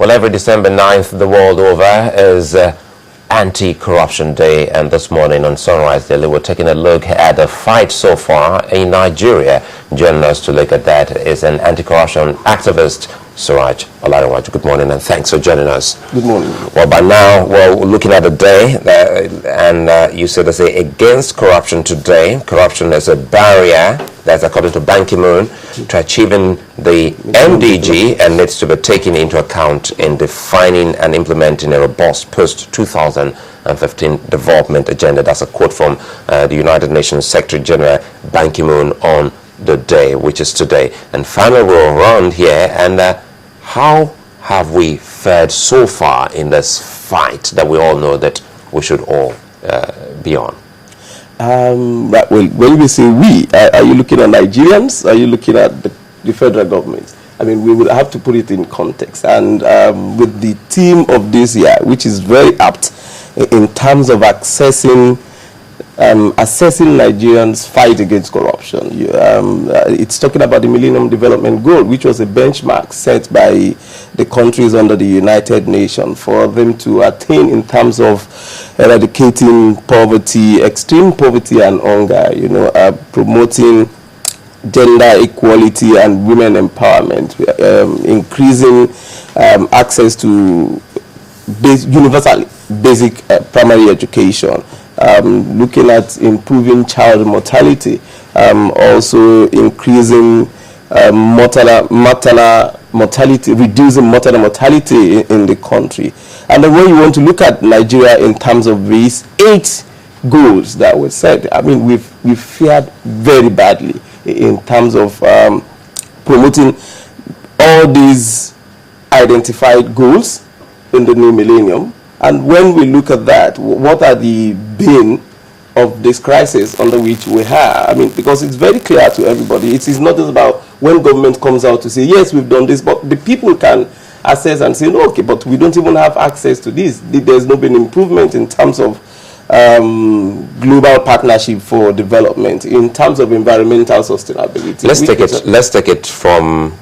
Well, every December 9th, the world over, is Anti-Corruption Day, and this morning on Sunrise Daily, we're taking a look at the fight so far in Nigeria. Joining us to look at that is an anti-corruption activist, Suraj Olanrewaju. Good morning, and thanks for joining us. Good morning. Well, by now, we're looking at the day, and you said to say against corruption today. Corruption is a barrier that's, according to Ban Ki-moon, to achieving the MDG and needs to be taken into account in defining and implementing a robust post-2015 development agenda. That's a quote from the United Nations Secretary General Ban Ki-moon on the day, which is today. And finally, we'll run here, and how have we fared so far in this fight that we all know that we should all be on? Right, well, when we say we, are you looking at Nigerians? Are you looking at the federal government? I mean, we would have to put it in context. And with the theme of this year, which is very apt in terms of assessing Nigerians' fight against corruption. It's talking about the Millennium Development Goal, which was a benchmark set by the countries under the United Nations for them to attain in terms of eradicating poverty, extreme poverty and hunger, promoting gender equality and women empowerment, increasing access to universal basic primary education, looking at improving child mortality, also increasing maternal mortality, reducing maternal mortality in the country. And then when you want to look at Nigeria in terms of these 8 goals that were set, I mean, we've fared very badly in terms of promoting all these identified goals in the new millennium. And when we look at that, what are the bane of this crisis under which we are? I mean, because it's very clear to everybody, it is not just about when government comes out to say, yes, we've done this, but the people can assess and say, no, okay, but we don't even have access to this. There's no been improvement in terms of global partnership for development, in terms of environmental sustainability. Let's take it from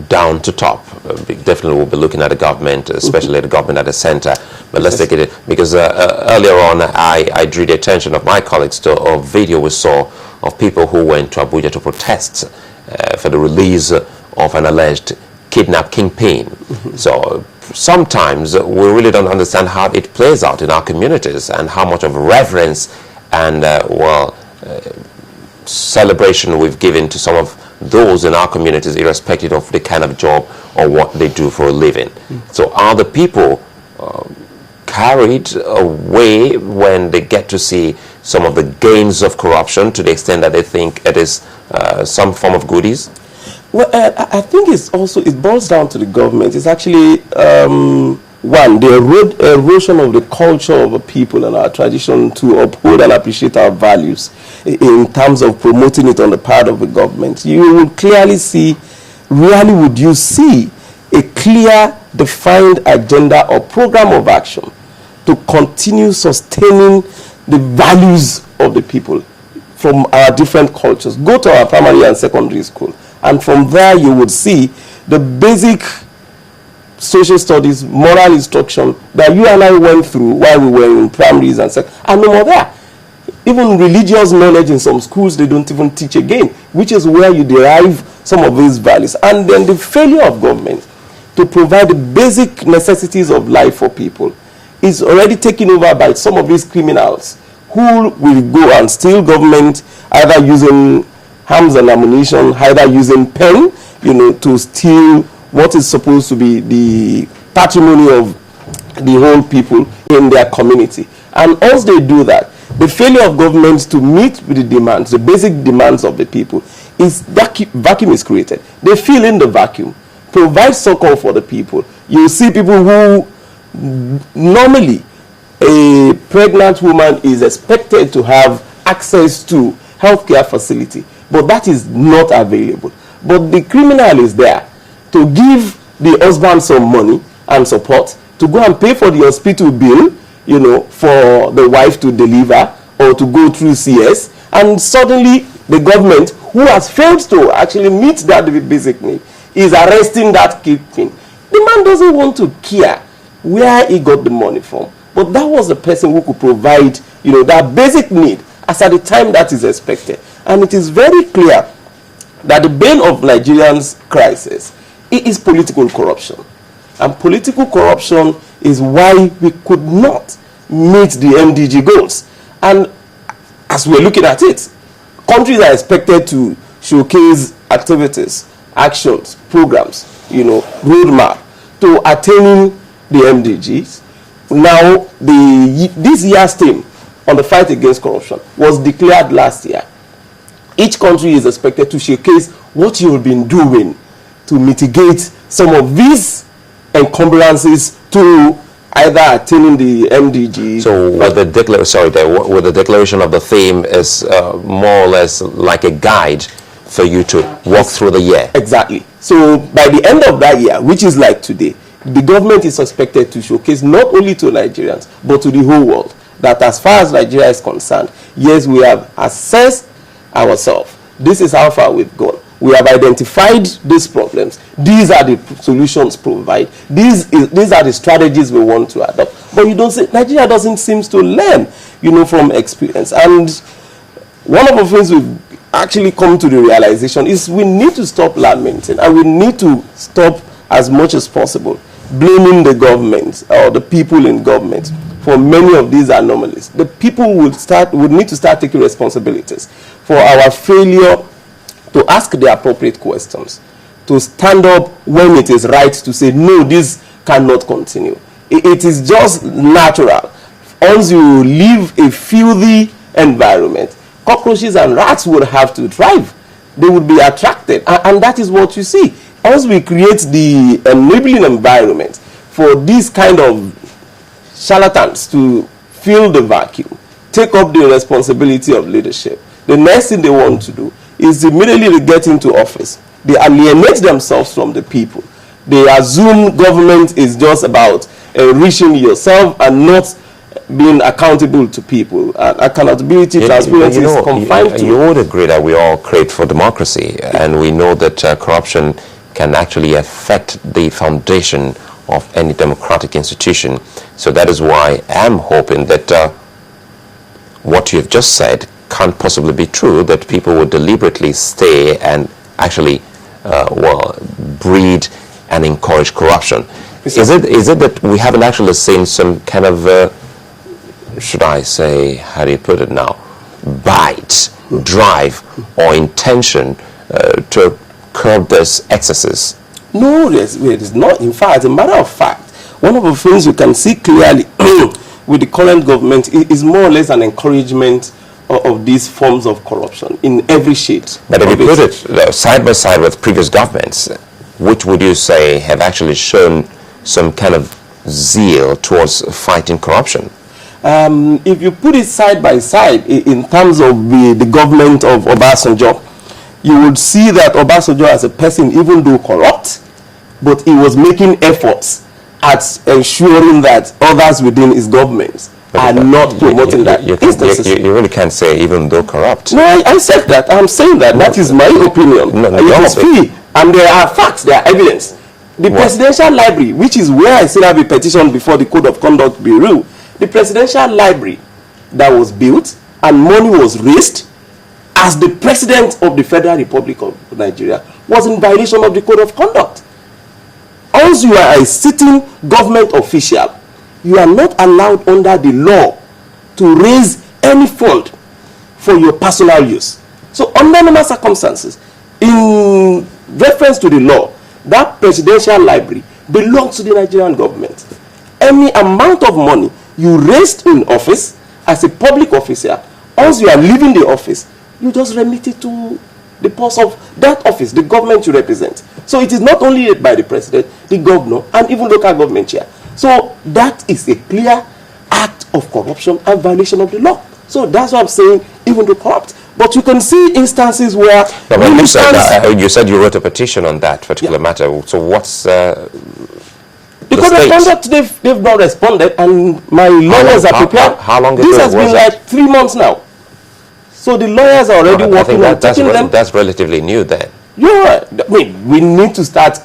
down to top. Definitely we'll be looking at the government, especially the government at the center. But let's take it, because earlier on I drew the attention of my colleagues to a video we saw of people who went to Abuja to protest for the release of an alleged kidnap kingpin. So sometimes we really don't understand how it plays out in our communities and how much of reverence and celebration we've given to some of those in our communities, irrespective of the kind of job or what they do for a living. So are the people carried away when they get to see some of the gains of corruption to the extent that they think it is some form of goodies? Well, I think it boils down to the government. It's actually one, the erosion of the culture of the people and our tradition to uphold and appreciate our values in terms of promoting it on the part of the government. You will clearly see, rarely would you see a clear, defined agenda or program of action to continue sustaining the values of the people from our different cultures. Go to our primary and secondary school, and from there you would see the basic social studies, moral instruction that you and I went through while we were in primaries and secondary, and no more there. Even religious knowledge in some schools they don't even teach again, which is where you derive some of these values. And then the failure of government to provide the basic necessities of life for people is already taken over by some of these criminals who will go and steal government, either using arms and ammunition, either using pen, to steal what is supposed to be the patrimony of the whole people in their community. And once they do that, the failure of governments to meet with the demands, the basic demands of the people, is vacuum is created. They fill in the vacuum, provide succor for the people. You see people who normally a pregnant woman is expected to have access to healthcare facility, but that is not available. But the criminal is there to give the husband some money and support to go and pay for the hospital bill, for the wife to deliver or to go through CS, and suddenly the government, who has failed to actually meet that basic need, is arresting that kingpin. The the man doesn't want to care where he got the money from. But that was the person who could provide, that basic need as at the time that is expected. And it is very clear that the bane of Nigerians' crisis is political corruption. And political corruption is why we could not meet the MDG goals. And as we're looking at it, countries are expected to showcase activities, actions, programs, roadmap to attaining the MDGs. Now, this year's theme on the fight against corruption was declared last year. Each country is expected to showcase what you've been doing to mitigate some of these encumbrances to either attaining the MDGs. So with the declaration of the theme is more or less like a guide for you to walk through the year. Exactly. So by the end of that year, which is like today, the government is expected to showcase not only to Nigerians, but to the whole world, that as far as Nigeria is concerned, yes, we have assessed ourselves. This is how far we've gone. We have identified these problems. These are the solutions provided. These are the strategies we want to adopt. But you don't see, Nigeria doesn't seem to learn, from experience. And one of the things we've actually come to the realization is we need to stop lamenting, and we need to stop as much as possible blaming the government or the people in government for many of these anomalies. The people would need to start taking responsibilities for our failure to ask the appropriate questions, to stand up when it is right to say, no, this cannot continue. It is just natural. Once you leave a filthy environment, cockroaches and rats would have to thrive. They would be attracted. And that is what you see. Once we create the enabling environment for these kind of charlatans to fill the vacuum, take up the responsibility of leadership, the next thing they want to do is immediately they get into office. They alienate themselves from the people. They assume government is just about enriching yourself and not being accountable to people. Accountability, transparency is confined to... You would agree that we all crave for democracy, and we know that corruption can actually affect the foundation of any democratic institution. So that is why I'm hoping that what you have just said can't possibly be true, that people would deliberately stay and actually, breed and encourage corruption. Is it that we haven't actually seen some kind of, should I say, how do you put it now, bite, drive, or intention to curb this excesses? No, it is not. In fact, as a matter of fact, one of the things you can see clearly with the current government is more or less an encouragement of these forms of corruption in every shade. But if you put it side by side with previous governments, which would you say have actually shown some kind of zeal towards fighting corruption? If you put it side by side in terms of the government of Obasanjo, you would see that Obasanjo as a person, even though corrupt, but he was making efforts at ensuring that others within his government are not promoting that. You really can't say even though corrupt. No, I said that. I'm saying that. That is my opinion. It is free. And there are facts, there are evidence. The Presidential Library, which is where I still have a petition before the Code of Conduct Bureau, the Presidential Library that was built and money was raised as the President of the Federal Republic of Nigeria was in violation of the Code of Conduct. Once you are a sitting government official, you are not allowed under the law to raise any fund for your personal use. So under normal circumstances, in reference to the law, that Presidential Library belongs to the Nigerian government. Any amount of money you raised in office as a public officer, once you are leaving the office, you just remit it to the purse of that office, the government you represent. So it is not only by the president, the governor, and even local government chair. So that is a clear act of corruption and violation of the law. So that's what I'm saying, even though corrupt. But you can see instances where... you said you wrote a petition on that particular matter. So what's because the conduct, they've not responded, and my lawyers are prepared. How long ago this has been like 3 months now. So the lawyers are already working on taking them. That's relatively new then. Yeah, I mean, we need to start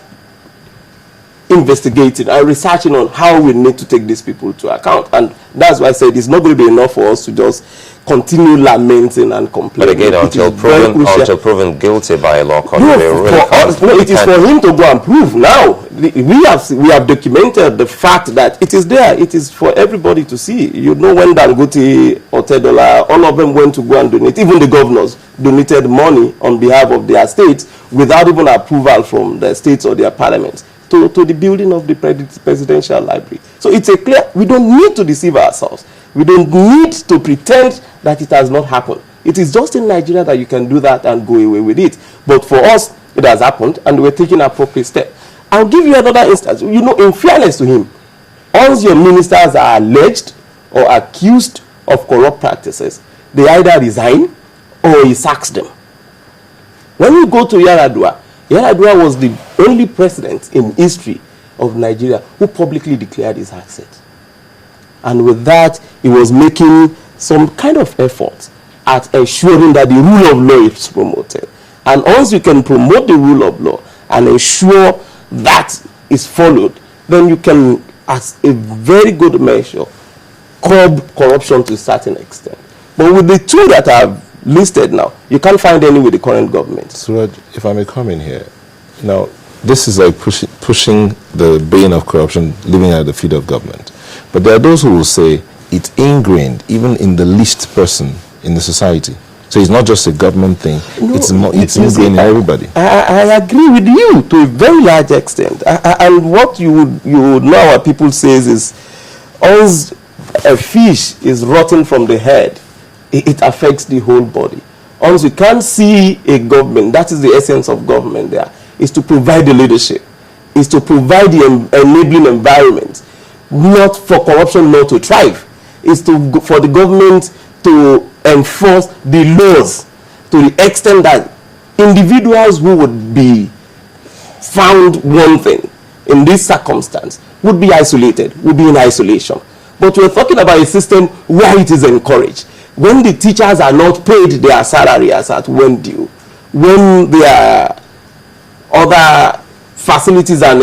investigating and researching on how we need to take these people to account. And that's why I said it's not going to be enough for us to just continue lamenting and complaining. But again, until proven guilty by a law court, it is for him to go and prove. Now, we have documented the fact that it is there. It is for everybody to see. You know, when Dangote, Otedola, all of them went to go and donate, even the governors donated money on behalf of their states without even approval from the states or their parliaments to the building of the presidential library. So it's a clear, we don't need to deceive ourselves. We don't need to pretend that it has not happened. It is just in Nigeria that you can do that and go away with it. But for us, it has happened, and we're taking appropriate steps. I'll give you another instance. You know, in fairness to him, once your ministers are alleged or accused of corrupt practices, they either resign or he sacks them. When you go to Yar'Adua, Yar'Adua was the only president in history of Nigeria who publicly declared his assets. And with that, he was making some kind of effort at ensuring that the rule of law is promoted. And once you can promote the rule of law and ensure that is followed, then you can, as a very good measure, curb corruption to a certain extent. But with the two that I've listed now, you can't find any with the current government. Suraj, if I may come in here. Now, this is like pushing the bane of corruption, living at the feet of government. But there are those who will say it's ingrained even in the least person in the society. So it's not just a government thing, no, it's ingrained in everybody. I agree with you to a very large extent. And what you would know our people says is, once a fish is rotten from the head, it affects the whole body. Once you can't see a government, that is the essence of government there, is to provide the leadership, is to provide the enabling environment, not for corruption not to thrive, is for the government to enforce the laws to the extent that individuals who would be found wanting in this circumstance would be isolated, would be in isolation. But we're talking about a system where it is encouraged. When the teachers are not paid their salary as at when due, when their other facilities and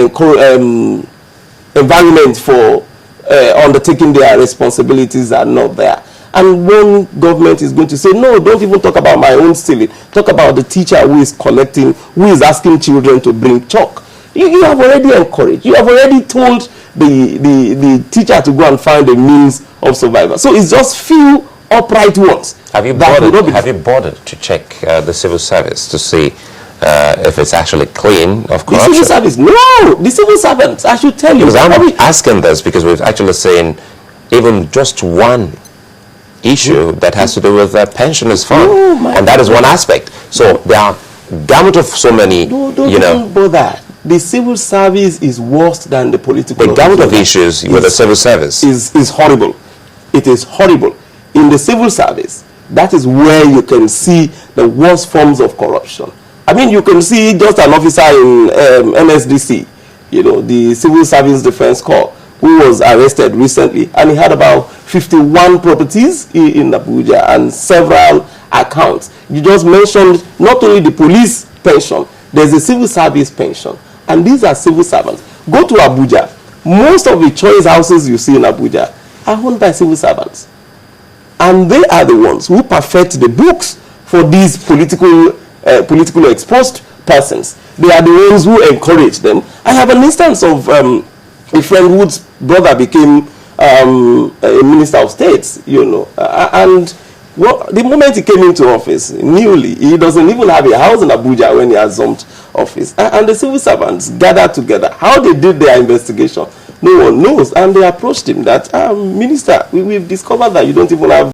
environment for undertaking their responsibilities are not there. And when government is going to say, no, don't even talk about my own stealing, talk about the teacher who is collecting, who is asking children to bring chalk. You have already encouraged, you have already told the teacher to go and find a means of survival. So it's just few upright ones. Have you bothered to check the civil service to see if it's actually clean of corruption? The civil service, no, the civil servants, I should tell you. Because I'm asking this because we're actually saying even just one issue that has to do with pensioners fund, and that is one aspect. So there are gamut of so many, don't bother. The civil service is worse than the political. The gamut of issues with the civil service is horrible. It is horrible. In the civil service, that is where you can see the worst forms of corruption. I mean, you can see just an officer in MSDC, the Civil Service Defense Corps, who was arrested recently, and he had about 51 properties in Abuja and several accounts. You just mentioned not only the police pension, there's a civil service pension, and these are civil servants. Go to Abuja. Most of the choice houses you see in Abuja are owned by civil servants, and they are the ones who perfect the books for these politically exposed persons. They are the ones who encourage them. I have an instance of a friend whose brother became a minister of state, and the moment he came into office, newly, he doesn't even have a house in Abuja when he assumed office. And the civil servants gathered together. How they did their investigation, no one knows. And they approached him that, Minister, we've discovered that you don't even have